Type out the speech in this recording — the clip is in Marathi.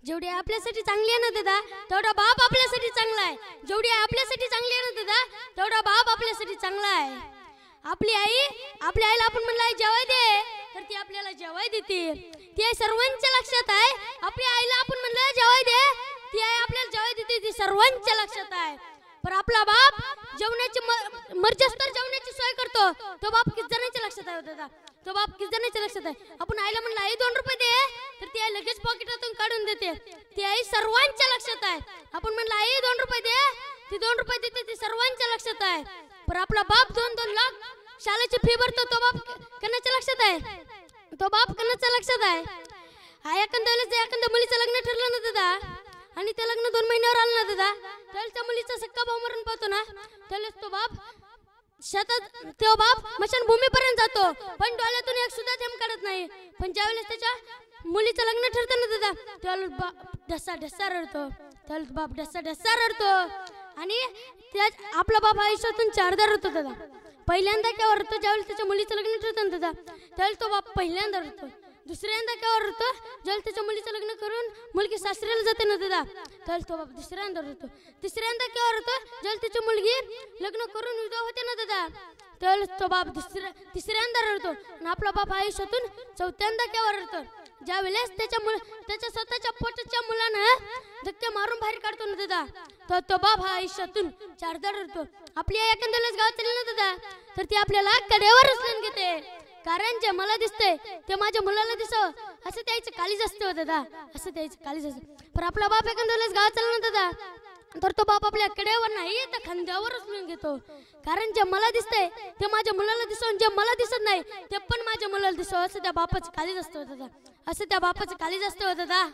जेवढी आपल्यासाठी चांगली आहे ना दादा तेवढा बाप आपल्यासाठी चांगला आहे. जेवढी आपल्यासाठी चांगली आहे ना दादा तेवढा बाप आपल्यासाठी चांगला आहे. आपल्या आईला आपण म्हणलं जेवाय दे तर ती आपल्याला जेवाय देते. ती आई सर्वांच्या लक्षात आहे. आपल्या आईला आपण म्हणलं जेवाय दे ती आई आपल्याला जेवाय देते. ती सर्वांच्या लक्षात आहे. पण आपला बाप जेवणाची मर्यास्तर जेवणाची सोय करतो. तो बाप किती जणांच्या लक्षात आहे दादा. तो बाप किती जणांच्या लक्षात आहे. आपण आईला म्हणलं आई 2 रुपये दे तर ती आई लगेच पॉकेटातून काढून देते. ती आई सर्वांच्या लक्षात आहे. आपण म्हणलं आई 2 रुपये दे ती 2 रुपये देते. ती सर्वांच्या लक्षात आहे. पण आपला बाप 2-2 लाख शाळेची फी भरतो. तो बाप कोणाच्या लक्षात आहे. तो बाप कोणाच्या लक्षात आहे. एखाद्या मुलीचं लग्न ठरलं ना दादा आणि ते लग्न 2 महिन्यावर आलं ना दादा त्यावेळेस त्या मुलीचा सक्का भाऊ मरण पाहतो ना त्यावेळेस तो बाप शेतात तो बाप स्मशानभूमीपर्यंत जातो पण डोळ्यातून एक सुद्धा थेंब काढत नाही. पण ज्यावेळेस त्याच्या मुलीचं लग्न ठरतं ना दादा त्यावेळेस बाप ढस्सा रडतो. त्यावेळेस बाप ढस्सा रडतो. आणि आपला बाप आयुष्यातून 4दा रडतो दादा. पहिल्यांदा केव्हा रडतो ज्यावेळेस त्याच्या मुलीचं लग्न ठरतं ना दादा त्यावेळेस तो बाप पहिल्यांदा रडतो. दुसऱ्यांदा केव्हा रडतो ज्यावेळेस त्याच्या मुलीचं लग्न करून मुलगी सासऱ्याला जाते ना दादा त्यावेळेस तो बाप दुसऱ्यांदा रडतो. तिसऱ्यांदा केव्हा रडतो ज्यावेळेस त्याची मुलगी लग्न करून विधवा होते ना दादा त्यावेळेस तो बाप तिसऱ्यांदा रडतो. आणि आपला बाप आयुष्यातून 4थ्यांदा केव्हा रडतो ज्यावेळेस त्याच्या स्वतःच्या पोटाच्या मुलानं धक्के मारून बाहेर काढतो ना दादा तर तो बाप हा आयुष्यातून 4दा रडतो. आपली आई एखाद्या वेळेस गावात चालली ना दादा तर ती आपल्याला कडेवर उचलून घेते. कारण जे मला दिसतंय ते माझ्या मुलाला दिसावं असं त्याचं काळीज असतं दादा. असं त्याचं काळीज असतं. पण आपला बाप एखाद्या वेळेस गावात चालला ना दादा तर तो बाप आपल्या कडेवर नाही तर खांद्यावर उचलून घेतो. कारण जे मला दिसतंय ते माझ्या मुलाला दिसावं जे मला दिसत नाही ते पण माझ्या मुलाला दिसावं असं त्या बापाचं काळीज असतं दादा. असं त्या बापाचं काळीज असतं दादा.